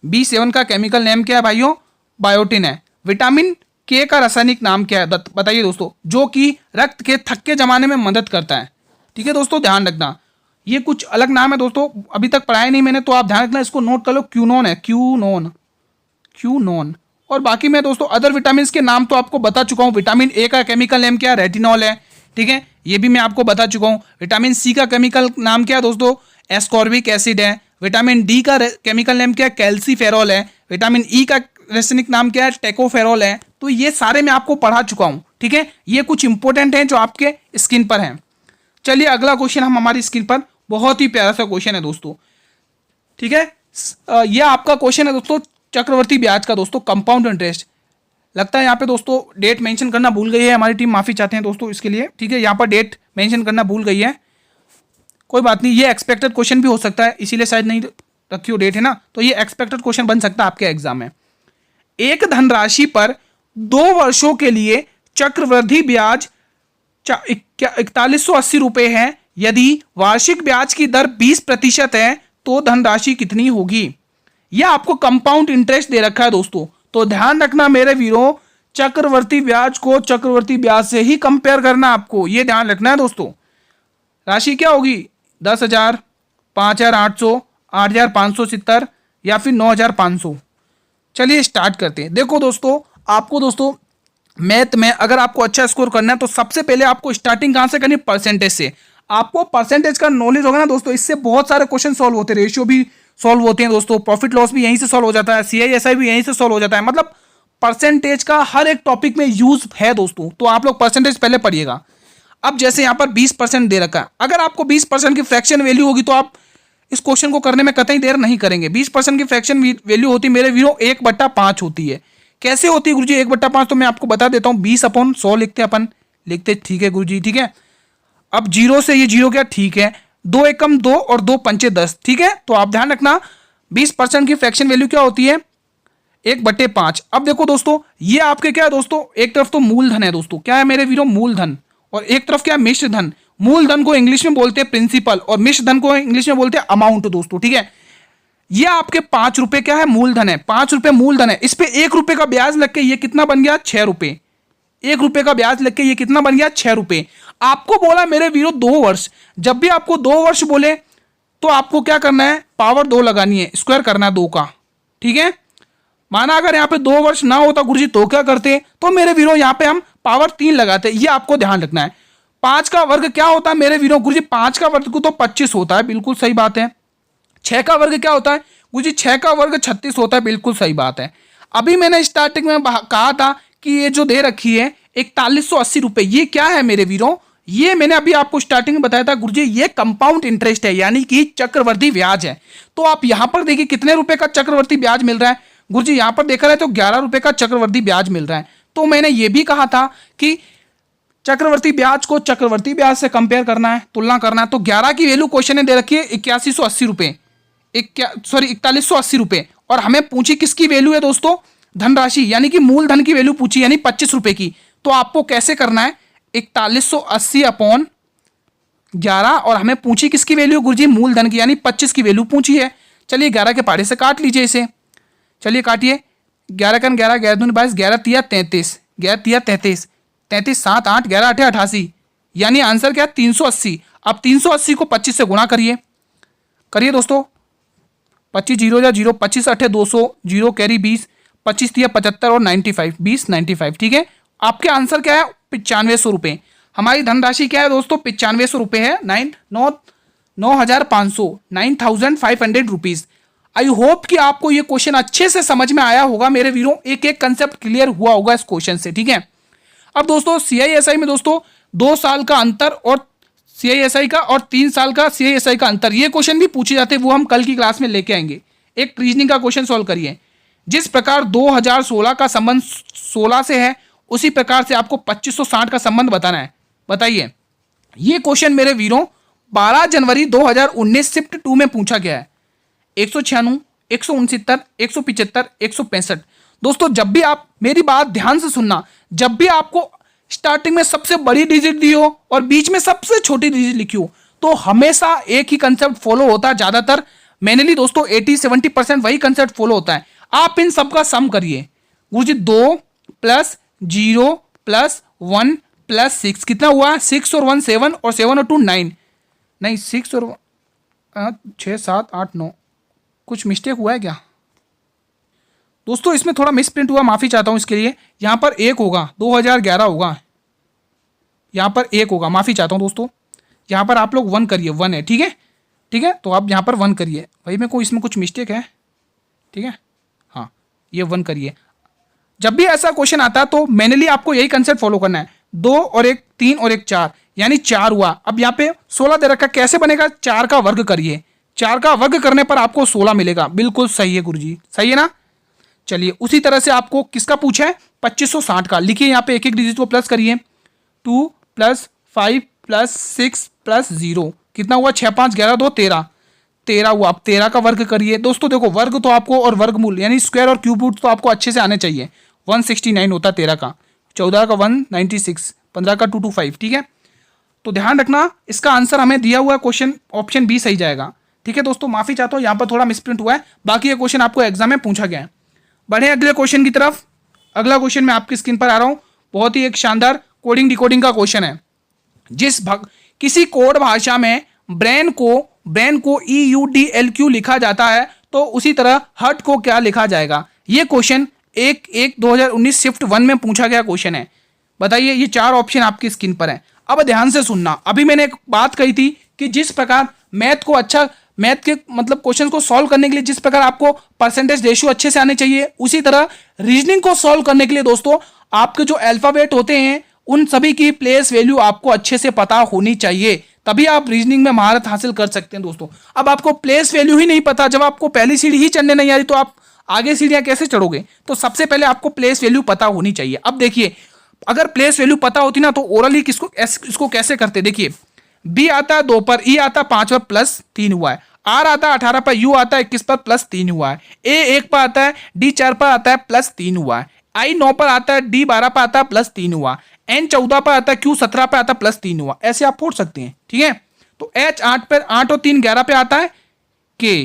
B7 का केमिकल नेम क्या है भाइयों? बायोटिन है। विटामिन K का रासायनिक नाम क्या है बताइए दोस्तों? जो कि रक्त के थक्के जमाने में मदद करता है, ठीक है दोस्तों, ध्यान रखना। ये कुछ अलग नाम है दोस्तों, अभी तक पढ़ाया नहीं मैंने, तो आप ध्यान रखना, इसको नोट कर लो। क्यूनोन है, क्यूनोन। और बाकी मैं दोस्तों अदर विटामिन के नाम तो आपको बता चुका हूँ। विटामिन A का केमिकल नेम क्या है? रेटिनॉल है, ठीक है, ये भी मैं आपको बता चुका हूँ। विटामिन C का केमिकल नाम क्या है दोस्तों? एस्कॉर्बिक एसिड है। विटामिन D का केमिकल नेम क्या है? कैल्सीफेरॉल है। विटामिन E का रासायनिक नाम क्या है? टेकोफेरॉल है। तो ये सारे मैं आपको पढ़ा चुका हूँ, ठीक है। ये कुछ इंपॉर्टेंट हैं जो आपके स्क्रीन पर हैं। चलिए अगला क्वेश्चन हम हमारी स्क्रीन पर, बहुत ही प्यारा सा क्वेश्चन है दोस्तों, ठीक है। यह आपका क्वेश्चन है दोस्तों चक्रवर्ती ब्याज का दोस्तों, कंपाउंड इंटरेस्ट। लगता है यहाँ पे दोस्तों डेट मेंशन करना भूल गई है हमारी टीम, माफी चाहते हैं दोस्तों इसके लिए, ठीक है। यहाँ पर डेट मेंशन करना भूल गई है, कोई बात नहीं, ये एक्सपेक्टेड क्वेश्चन भी हो सकता है, इसीलिए शायद नहीं रखी हो डेट, है ना। तो ये एक्सपेक्टेड क्वेश्चन बन सकता है आपके एग्जाम में। एक धनराशि पर 2 वर्षों के लिए चक्रवृद्धि ब्याज 4180 रुपए है। यदि वार्षिक ब्याज की दर 20% है तो धनराशि कितनी होगी? यह आपको कंपाउंड इंटरेस्ट दे रखा है दोस्तों। तो ध्यान रखना मेरे वीरों, चक्रवर्ती ब्याज को चक्रवर्ती ब्याज से ही कंपेयर करना आपको, यह ध्यान रखना है दोस्तों। राशि क्या होगी? 10,000, 5,800, 8,570 या फिर 9,500। चलिए स्टार्ट करते हैं। देखो दोस्तों, आपको दोस्तों मैथ में अगर आपको अच्छा स्कोर करना है तो सबसे पहले आपको स्टार्टिंग कहां से करनी? परसेंटेज से। आपको परसेंटेज का नॉलेज होगा ना दोस्तों, इससे बहुत सारे क्वेश्चन सॉल्व होते हैं, रेशियो भी सॉल्व होते हैं दोस्तों, प्रॉफिट लॉस भी यहीं से सॉल्व हो जाता है, CISI भी यहीं से सॉल्व हो जाता है। मतलब परसेंटेज का हर एक टॉपिक में यूज है दोस्तों, तो आप लोग परसेंटेज पहले पढ़िएगा। अब जैसे यहाँ पर 20% दे रखा है, अगर आपको 20% की फ्रैक्शन वैल्यू होगी तो आप इस क्वेश्चन को करने में कतई देर नहीं करेंगे। 20% की फ्रैक्शन वैल्यू होती मेरे वीरो 1/5 होती है। कैसे होती है गुरुजी 1/5? तो मैं आपको बता देता हूँ। 20/100 लिखते हैं अपन, लिखते ठीक है गुरुजी, ठीक है। अब 0 से ये 0 क्या, ठीक है। 2 एकम 2 और 2 पंचे 10, ठीक है। तो आप ध्यान रखना 20% की फ्रैक्शन वैल्यू क्या होती है, 1/5। अब देखो दोस्तों, ये आपके क्या है दोस्तों, एक तरफ तो मूलधन है दोस्तों, क्या है मेरे वीरों, मूलधन, और एक तरफ क्या है, मिश्र धन। मूलधन को इंग्लिश में बोलते हैं प्रिंसिपल और मिश्र धन को इंग्लिश में बोलते हैं अमाउंट दोस्तों, ठीक है। ये आपके 5 रुपए क्या है, मूलधन है, 5 रुपए मूलधन है। इस पे 1 रुपए का ब्याज लग के ये कितना बन गया, 6 रुपए। 1 रुपए का ब्याज लग के ये कितना बन गया, 6 रुपए। आपको बोला मेरे वीरों 2 वर्ष, जब भी आपको 2 वर्ष बोले तो आपको क्या करना है, पावर 2 लगानी है, स्क्वायर करना है 2 का, ठीक है। माना अगर यहाँ पे 2 वर्ष ना होता गुरुजी तो क्या करते, तो मेरे वीरों यहाँ पे हम पावर 3 लगाते। ये आपको ध्यान रखना है। 5 का वर्ग क्या होता है मेरे वीरों, गुरुजी 5 का वर्ग को तो 25 होता है, बिल्कुल सही बात है। 6 का वर्ग क्या होता है गुरुजी, 6 का वर्ग 36 होता है, बिल्कुल सही बात है। अभी मैंने स्टार्टिंग में कहा था कि ये जो दे रखी है 4180 रुपए, ये क्या है मेरे वीरों, ये मैंने अभी आपको स्टार्टिंग में बताया था गुरुजी, ये कंपाउंड इंटरेस्ट है, यानी कि चक्रवर्ती ब्याज है। तो आप यहां पर देखिए कितने रुपए का चक्रवर्ती ब्याज मिल रहा है गुरुजी, यहां पर देखा जाए तो 11 रुपए का चक्रवर्ती ब्याज मिल रहा है। तो मैंने ये भी कहा था कि चक्रवर्ती ब्याज को चक्रवर्ती ब्याज से कंपेयर करना है, तुलना करना है। तो 11 की वैल्यू क्वेश्चन ने दे रखी है 8180 रुपए, 4180 रुपए, और हमें पूछी किसकी वैल्यू है दोस्तों, धनराशि, यानी कि मूलधन की वैल्यू पूछी, यानी 25 रुपए की। तो आपको कैसे करना है, 4180/11, और हमें पूछी किसकी वैल्यू गुरुजी, मूलधन की, यानी 25 की वैल्यू पूछी है। चलिए 11 के पहाड़े से काट लीजिए इसे, चलिए काटिए। 11 का 11, 11 दूनी 22, 11 तिया 33, 11 तिया 33, 33 7 8, 11 8 88, यानी आंसर क्या है 380। अब 380 को 25 से गुणा करिए, करिए दोस्तों। 25 0 या 0, 25 8 200, 0 कैरी 20, 25 तिया 75 और 95, 20 95, ठीक है। आपके आंसर क्या है, 9500 रुपये। हमारी धनराशि क्या है दोस्तों, 9500 रुपये है, 9,500 रुपीज़। आई होप कि आपको ये क्वेश्चन अच्छे से समझ में आया होगा मेरे वीरों, एक एक कंसेप्ट क्लियर हुआ होगा इस क्वेश्चन से, ठीक है। अब दोस्तों CISI में दोस्तों 2 साल का अंतर और CISI का और 3 साल का CISI का अंतर, ये क्वेश्चन भी पूछे जाते हैं, वो हम कल की क्लास में लेके आएंगे। एक रीजनिंग का क्वेश्चन सॉल्व करिए। जिस प्रकार 2016 का संबंध 16 से है, उसी प्रकार से आपको 2560 का संबंध बताना है। बताइए, ये क्वेश्चन मेरे वीरों 12 जनवरी 2019 शिफ्ट 2 में पूछा गया है। 196, 169, 175, 165। दोस्तों जब भी आप, मेरी बात ध्यान से सुनना, जब भी आपको स्टार्टिंग में सबसे बड़ी डिजिट दी हो और बीच में सबसे छोटी डिजिट लिखी हो, तो हमेशा एक ही कंसेप्ट फॉलो होता है। ज्यादातर मैनली दोस्तों 80-70% वही कंसेप्ट फॉलो होता है। आप इन सब का सम करिए गुरुजी, 2 + 0 + 1 + 6 कितना हुआ, 6 और 1 7 और 7 और 2 9, नहीं 6 और 6 7 8 9, कुछ मिस्टेक हुआ है क्या दोस्तों, इसमें थोड़ा मिस प्रिंट हुआ, माफ़ी चाहता हूँ इसके लिए। यहाँ पर 1 होगा, 2011 होगा, यहाँ पर 1 होगा, माफ़ी चाहता हूँ दोस्तों। यहाँ पर आप लोग 1 करिए, 1 है, ठीक है, ठीक है। तो आप यहाँ पर 1 करिए, भाई मेरे को इसमें कुछ मिस्टेक है, ठीक है, हाँ ये 1 करिए। जब भी ऐसा क्वेश्चन आता है तो मैनली आपको यही कंसेप्ट फॉलो करना है, 2 और 1 3 और 1 4, यानी 4 हुआ। अब यहाँ पे 16 दे रखा, कैसे बनेगा, 4 का वर्ग करिए, 4 का वर्ग करने पर आपको 16 मिलेगा। बिल्कुल सही है गुरुजी, सही है ना। चलिए उसी तरह से आपको किसका पूछा है, 2560 का। लिखिए यहाँ पे एक एक डिजिट को प्लस करिए, 2 + 5 + 6 + 0 कितना हुआ, 6 5 11 2 13, 13 हुआ। अब 13 का वर्ग करिए। दोस्तों देखो वर्ग तो आपको, और वर्गमूल यानी स्क्वायर और क्यूब रूट तो आपको अच्छे से आने चाहिए। 169 होता 13 का, 14 का 196, 15 का 225, ठीक है। तो ध्यान रखना इसका आंसर हमें दिया हुआ क्वेश्चन ऑप्शन बी सही जाएगा, ठीक है दोस्तों। माफी चाहता हूँ यहाँ पर थोड़ा मिसप्रिंट हुआ है, बाकी ये क्वेश्चन आपको एग्जाम में पूछा गया है। बढ़े अगले क्वेश्चन की तरफ। अगला क्वेश्चन मैं आपकी स्क्रीन पर आ रहा हूँ, बहुत ही एक शानदार कोडिंग डिकोडिंग का क्वेश्चन है। किसी कोड भाषा में ब्रेन को EUDLQ लिखा जाता है, तो उसी तरह हर्ट को क्या लिखा जाएगा। ये क्वेश्चन 1/1/2019 शिफ्ट 1 में पूछा गया क्वेश्चन है। बताइए, ये 4 ऑप्शन आपकी स्क्रीन पर है। अब ध्यान से सुनना, अभी मैंने एक बात कही थी कि जिस प्रकार मैथ मैथ के मतलब क्वेश्चन को सॉल्व करने के लिए जिस प्रकार आपको परसेंटेज रेशियो अच्छे से आने चाहिए, उसी तरह रीजनिंग को सॉल्व करने के लिए दोस्तों आपके जो अल्फाबेट होते हैं उन सभी की प्लेस वैल्यू आपको अच्छे से पता होनी चाहिए, तभी आप रीजनिंग में महारत हासिल कर सकते हैं दोस्तों। अब आपको प्लेस वैल्यू ही नहीं पता, जब आपको पहली सीढ़ी ही चढ़ने नहीं आ रही तो आप आगे सीढ़ियां कैसे चढ़ोगे? तो सबसे पहले आपको प्लेस वैल्यू पता होनी चाहिए। अब देखिए, अगर प्लेस वैल्यू पता होती ना तो ओरली इसको कैसे करते, देखिए बी आता है 2 पर, ई आता है 5 पर प्लस 3 हुआ है, आर आता है 18 पर, यू आता है 21 पर प्लस 3 हुआ है, ए 1 पर आता है, डी 4 पर आता है प्लस 3 हुआ है, आई 9 पर आता है, डी 12 पर आता है प्लस 3 हुआ, एन 14 पर आता है, क्यू 17 पर आता है प्लस 3 हुआ। ऐसे आप फोड़ सकते हैं, ठीक है। तो एच 8 पर, 8 और 3 11 पे आता है, के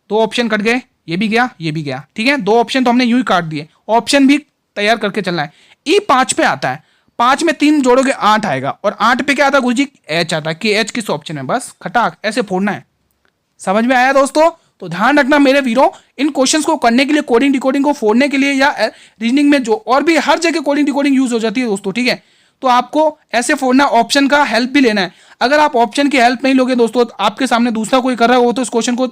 2 ऑप्शन कट गए, ये भी गया ये भी गया, ठीक है। 2 ऑप्शन तो हमने यूं ही काट दिए, ऑप्शन भी तैयार करके चलना है। ई 5 पे आता है, 5 में 3 जोड़ोगे 8 आएगा, और 8 पे क्या आता है गुरुजी? एच आता है, कि एच किस ऑप्शन में, बस खटाक ऐसे फोड़ना है। समझ में आया दोस्तों? तो ध्यान रखना मेरे वीरों, इन क्वेश्चंस को करने के लिए, कोडिंग डिकोडिंग को फोड़ने के लिए या रीजनिंग में जो और भी हर जगह कोडिंग डिकोडिंग यूज हो जाती है दोस्तों, ठीक है। तो आपको ऐसे फोड़ना, ऑप्शन का हेल्प भी लेना है। अगर आप ऑप्शन की हेल्प नहीं लोगे दोस्तों, आपके सामने दूसरा कोई कर रहा हो तो इस क्वेश्चन को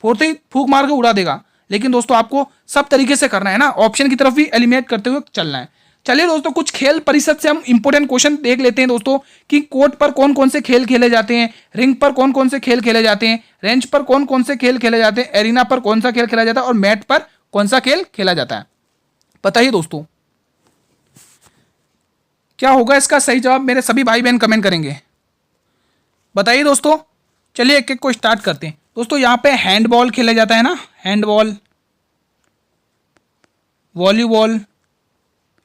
फोड़ते ही फूक मार के उड़ा देगा। लेकिन दोस्तों आपको सब तरीके से करना है ना, ऑप्शन की तरफ भी एलिमिनेट करते हुए चलना है। चलिए दोस्तों, कुछ खेल परिषद से हम इंपोर्टेंट क्वेश्चन देख लेते हैं दोस्तों, कि कोर्ट पर कौन कौन से खेल खेले जाते हैं, रिंग पर कौन कौन से खेल खेले जाते हैं, रेंज पर कौन कौन से खेल खेले जाते हैं, एरिना पर कौन सा खेल खेला जाता है, और मैट पर कौन सा खेल खेला जाता है। बताइए दोस्तों, क्या होगा इसका सही जवाब? मेरे सभी भाई बहन कमेंट करेंगे, बताइए दोस्तों। चलिए एक एक को स्टार्ट करते हैं दोस्तों। यहाँ पे हैंडबॉल खेला जाता है ना, हैंडबॉल, वॉलीबॉल,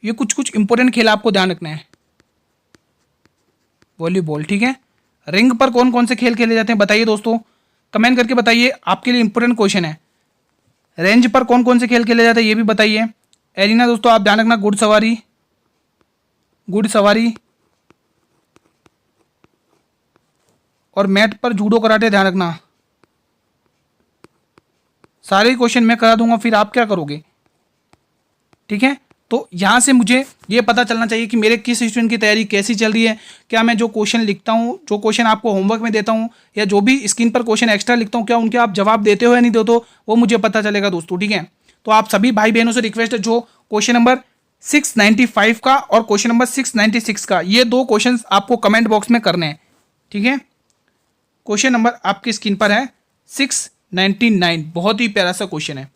ये कुछ कुछ इंपॉर्टेंट खेल आपको ध्यान रखना है। वॉलीबॉल, ठीक है। रिंग पर कौन कौन से खेल खेले जाते हैं बताइए दोस्तों, कमेंट करके बताइए, आपके लिए इंपॉर्टेंट क्वेश्चन है। रेंज पर कौन कौन से खेल खेले जाते हैं ये भी बताइए। एरिना दोस्तों आप ध्यान रखना, घुड़सवारी, घुड़सवारी, और मैट पर जूडो कराटे ध्यान रखना। सारे क्वेश्चन मैं करा दूंगा, फिर आप क्या करोगे, ठीक है। तो यहाँ से मुझे ये पता चलना चाहिए कि मेरे किस स्टूडेंट की तैयारी कैसी चल रही है। क्या मैं जो क्वेश्चन लिखता हूँ, जो क्वेश्चन आपको होमवर्क में देता हूँ, या जो भी स्क्रीन पर क्वेश्चन एक्स्ट्रा लिखता हूँ, क्या उनके आप जवाब देते हो या नहीं देते हो, वो मुझे पता चलेगा दोस्तों, ठीक है। तो आप सभी भाई बहनों से रिक्वेस्ट है, जो क्वेश्चन नंबर 695 का और क्वेश्चन नंबर 696 का, ये 2 क्वेश्चन आपको कमेंट बॉक्स में करने हैं, ठीक है। क्वेश्चन नंबर आपकी स्क्रीन पर है 699, बहुत ही प्यारा सा क्वेश्चन है।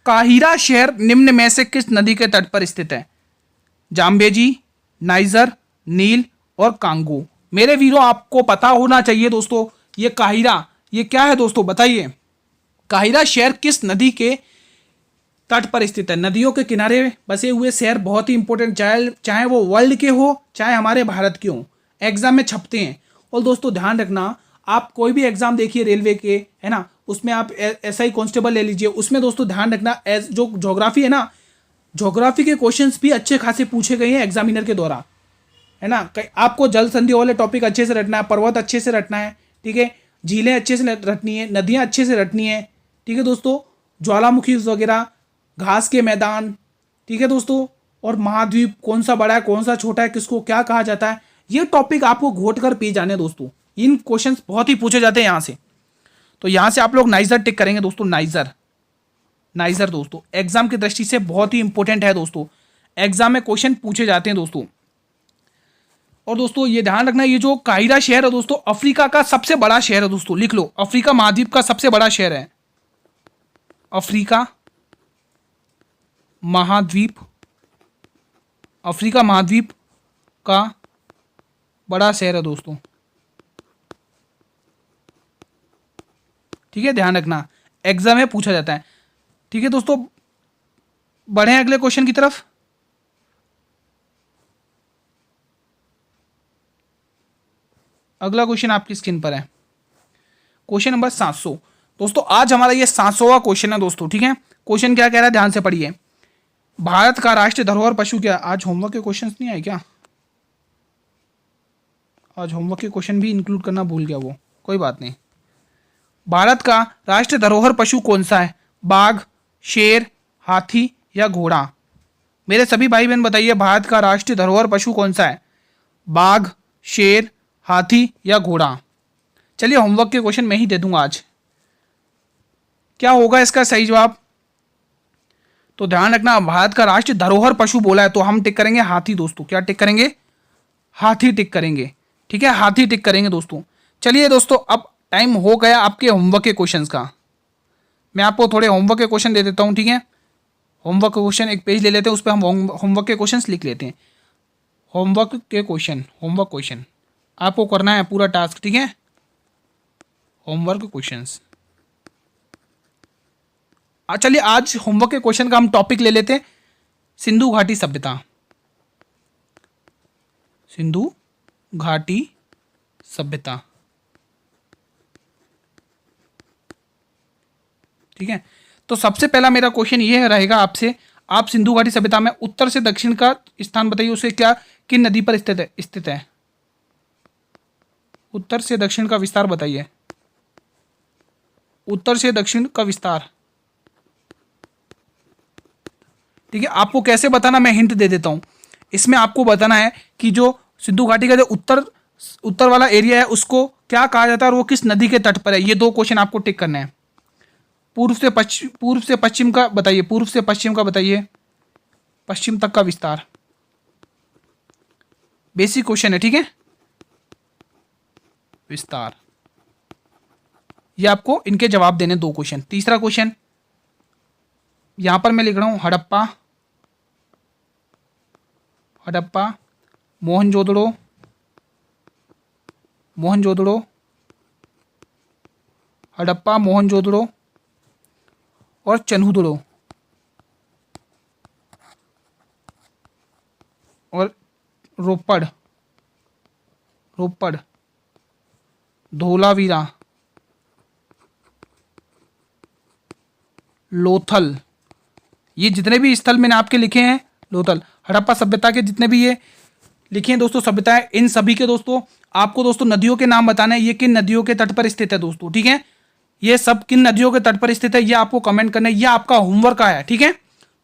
काहिरा शहर निम्न में से किस नदी के तट पर स्थित है? जाम्बेजी, नाइजर, नील और कांगो। मेरे वीरों आपको पता होना चाहिए दोस्तों, ये काहिरा ये क्या है दोस्तों बताइए। काहिरा शहर किस नदी के तट पर स्थित है? नदियों के किनारे बसे हुए शहर बहुत ही इंपॉर्टेंट, चाहे वो वर्ल्ड के हो चाहे हमारे भारत के हो, एग्जाम में छपते हैं। और दोस्तों ध्यान रखना, आप कोई भी एग्जाम देखिए रेलवे के, है ना, उसमें आप एसआई कांस्टेबल ले लीजिए, उसमें दोस्तों ध्यान रखना जो ज्योग्राफी है ना, ज्योग्राफी के क्वेश्चंस भी अच्छे खासे पूछे गए हैं एग्जामिनर के द्वारा, है ना। आपको जल संधि वाले टॉपिक अच्छे से रटना है, पर्वत अच्छे से रटना है, ठीक है, झीलें अच्छे से रटनी है, नदियाँ अच्छे से रटनी है, ठीक है दोस्तों, ज्वालामुखी वगैरह, घास के मैदान, ठीक है दोस्तों, और महाद्वीप कौन सा बड़ा है कौन सा छोटा है, किसको क्या कहा जाता है, ये टॉपिक आपको घोट कर पी जाने दोस्तों। इन क्वेश्चंस बहुत ही पूछे जाते हैं यहाँ से। तो यहाँ से आप लोग नाइजर टिक करेंगे दोस्तों, नाइजर, नाइजर दोस्तों एग्जाम की दृष्टि से बहुत ही इंपॉर्टेंट है दोस्तों, एग्जाम में क्वेश्चन पूछे जाते हैं दोस्तों। और दोस्तों ये ध्यान रखना, ये जो काहिरा शहर है दोस्तों अफ्रीका का सबसे बड़ा शहर है दोस्तों, लिख लो, अफ्रीका महाद्वीप का सबसे बड़ा शहर है, अफ्रीका महाद्वीप, अफ्रीका महाद्वीप का बड़ा शहर है दोस्तों, ठीक है, ध्यान रखना एग्जाम में पूछा जाता है, ठीक है दोस्तों। बढ़े अगले क्वेश्चन की तरफ। अगला क्वेश्चन आपकी स्क्रीन पर है, क्वेश्चन नंबर 700 दोस्तों। आज हमारा ये 700वां क्वेश्चन है दोस्तों, ठीक है। क्वेश्चन क्या कह रहा है ध्यान से पढ़िए। भारत का राष्ट्रीय धरोहर पशु क्या? आज होमवर्क के क्वेश्चंस नहीं आए क्या? आज होमवर्क के क्वेश्चन भी इंक्लूड करना भूल गया वो, कोई बात नहीं। भारत का राष्ट्रीय धरोहर पशु कौन सा है? बाघ, शेर, हाथी या घोड़ा? मेरे सभी भाई बहन बताइए, भारत का राष्ट्रीय धरोहर पशु कौन सा है? बाघ, शेर, हाथी या घोड़ा? चलिए होमवर्क के क्वेश्चन मैं ही दे दूंगा आज। क्या होगा इसका सही जवाब? तो ध्यान रखना, भारत का राष्ट्रीय धरोहर पशु बोला है तो हम टिक करेंगे हाथी दोस्तों। क्या टिक करेंगे? हाथी टिक करेंगे। ठीक है, हाथी टिक करेंगे दोस्तों। चलिए दोस्तों, अब टाइम हो गया आपके होमवर्क के क्वेश्चंस का। मैं आपको थोड़े होमवर्क के क्वेश्चन दे देता हूं। ठीक है, होमवर्क के क्वेश्चन एक पेज ले लेते हैं, उस पर हम होमवर्क के क्वेश्चंस लिख लेते हैं। होमवर्क के क्वेश्चन, होमवर्क क्वेश्चन आपको करना है पूरा टास्क। ठीक है, होमवर्क क्वेश्चंस। चलिए आज होमवर्क के क्वेश्चन का हम टॉपिक ले लेते हैं सिंधु घाटी सभ्यता। सिंधु घाटी सभ्यता। ठीक है, तो सबसे पहला मेरा क्वेश्चन ये रहेगा आपसे, आप सिंधु घाटी सभ्यता में उत्तर से दक्षिण का स्थान बताइए, उसे क्या किन नदी पर स्थित है? उत्तर से दक्षिण का विस्तार बताइए। उत्तर से दक्षिण का विस्तार। ठीक है, आपको कैसे बताना, मैं हिंट दे देता हूं। इसमें आपको बताना है कि जो सिंधु घाटी का जो उत्तर वाला एरिया है उसको क्या कहा जाता है और वो किस नदी के तट पर है। ये दो क्वेश्चन आपको टिक करने हैं। पूर्व से पश्चिम का बताइए, पूर्व से पश्चिम का बताइए, पश्चिम तक का विस्तार। बेसिक क्वेश्चन है। ठीक है, विस्तार। ये आपको इनके जवाब देने, दो क्वेश्चन। तीसरा क्वेश्चन यहां पर मैं लिख रहा हूं, हड़प्पा, मोहनजोदड़ो, हड़प्पा, मोहनजोदड़ो और चन्हुदड़ो और रोपड़, धोलावीरा, लोथल। ये जितने भी स्थल मैंने आपके लिखे हैं, लोथल, हड़प्पा सभ्यता के जितने भी ये लिखे हैं दोस्तों सभ्यताएं, इन सभी के दोस्तों आपको दोस्तों नदियों के नाम बताना है। ये किन नदियों के तट पर स्थित है दोस्तों। ठीक है, ये सब किन नदियों के तट पर स्थित है ये आपको कमेंट करना है। ये आपका होमवर्क है। ठीक है,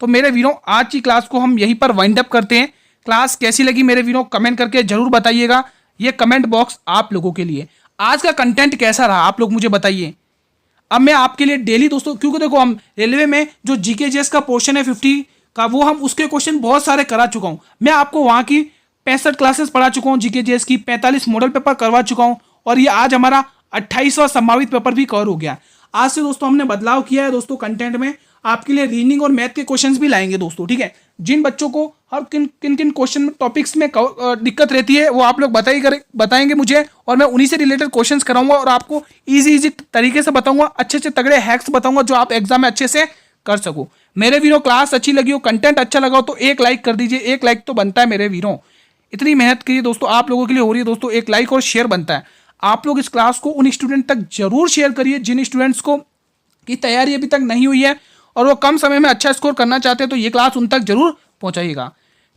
तो मेरे वीरों आज की क्लास को हम यहीं पर वाइंड अप करते हैं। क्लास कैसी लगी मेरे वीरों कमेंट करके जरूर बताइएगा। ये कमेंट बॉक्स आप लोगों के लिए। आज का कंटेंट कैसा रहा आप लोग मुझे बताइए। अब मैं आपके लिए डेली दोस्तों, क्योंकि देखो हम रेलवे में जो जीके जीएस का पोर्शन है 50 का, वो हम उसके क्वेश्चन बहुत सारे करा चुका हूं। मैं आपको वहां की 65 क्लासेस पढ़ा चुका हूं, जीके जीएस की 45 मॉडल पेपर करवा चुका हूं और ये आज हमारा 28वां संभावित पेपर भी कवर हो गया। आज से दोस्तों हमने बदलाव किया है दोस्तों कंटेंट में, आपके लिए रीजनिंग और मैथ के क्वेश्चंस भी लाएंगे दोस्तों। ठीक है, जिन बच्चों को हर किन क्वेश्चन टॉपिक्स में दिक्कत रहती है वो आप लोग बताएंगे मुझे और मैं उन्हीं से रिलेटेड क्वेश्चंस कराऊंगा और आपको इजी तरीके से बताऊंगा, अच्छे तगड़े हैक्स बताऊंगा जो आप एग्जाम में अच्छे से कर सको। मेरे वीरों क्लास अच्छी लगी हो, कंटेंट अच्छा लगा हो तो एक लाइक कर दीजिए। एक लाइक तो बनता है मेरे वीरों, इतनी मेहनत की दोस्तों आप लोगों के लिए हो रही है दोस्तों। एक लाइक और शेयर बनता है। आप लोग इस क्लास को उन स्टूडेंट तक जरूर शेयर करिए जिन स्टूडेंट्स को की तैयारी अभी तक नहीं हुई है और वो कम समय में अच्छा स्कोर करना चाहते हैं, तो ये क्लास उन तक जरूर पहुंचाइएगा।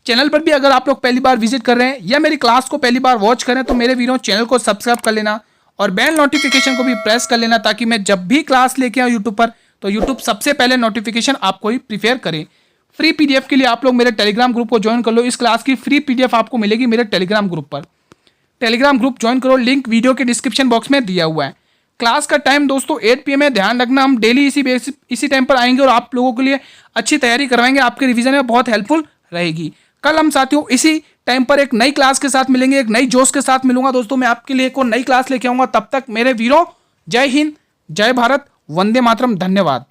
चैनल पर भी अगर आप लोग पहली बार विजिट कर रहे हैं या मेरी क्लास को पहली बार वॉच कर रहे हैं तो मेरे वीरों चैनल को सब्सक्राइब कर लेना और बेल नोटिफिकेशन को भी प्रेस कर लेना, ताकि मैं जब भी क्लास लेके आऊँ यूट्यूब पर तो यूट्यूब सबसे पहले नोटिफिकेशन आपको ही प्रिपेयर करे। फ्री पीडीएफ के लिए आप लोग मेरे टेलीग्राम ग्रुप को ज्वाइन कर लो। इस क्लास की फ्री पीडीएफ आपको मिलेगी मेरे टेलीग्राम ग्रुप पर। टेलीग्राम ग्रुप ज्वाइन करो, लिंक वीडियो के डिस्क्रिप्शन बॉक्स में दिया हुआ है। क्लास का टाइम दोस्तों 8 PM है, ध्यान रखना। हम डेली इसी टाइम पर आएंगे और आप लोगों के लिए अच्छी तैयारी करवाएंगे, आपके रिवीजन में बहुत हेल्पफुल रहेगी। कल हम साथियों इसी टाइम पर एक नई क्लास के साथ मिलेंगे, एक नई जोश के साथ मिलूंगा दोस्तों। मैं आपके लिए एक और नई क्लास लेके आऊंगा। तब तक मेरे वीरों जय हिंद, जय भारत, वंदे मातरम, धन्यवाद।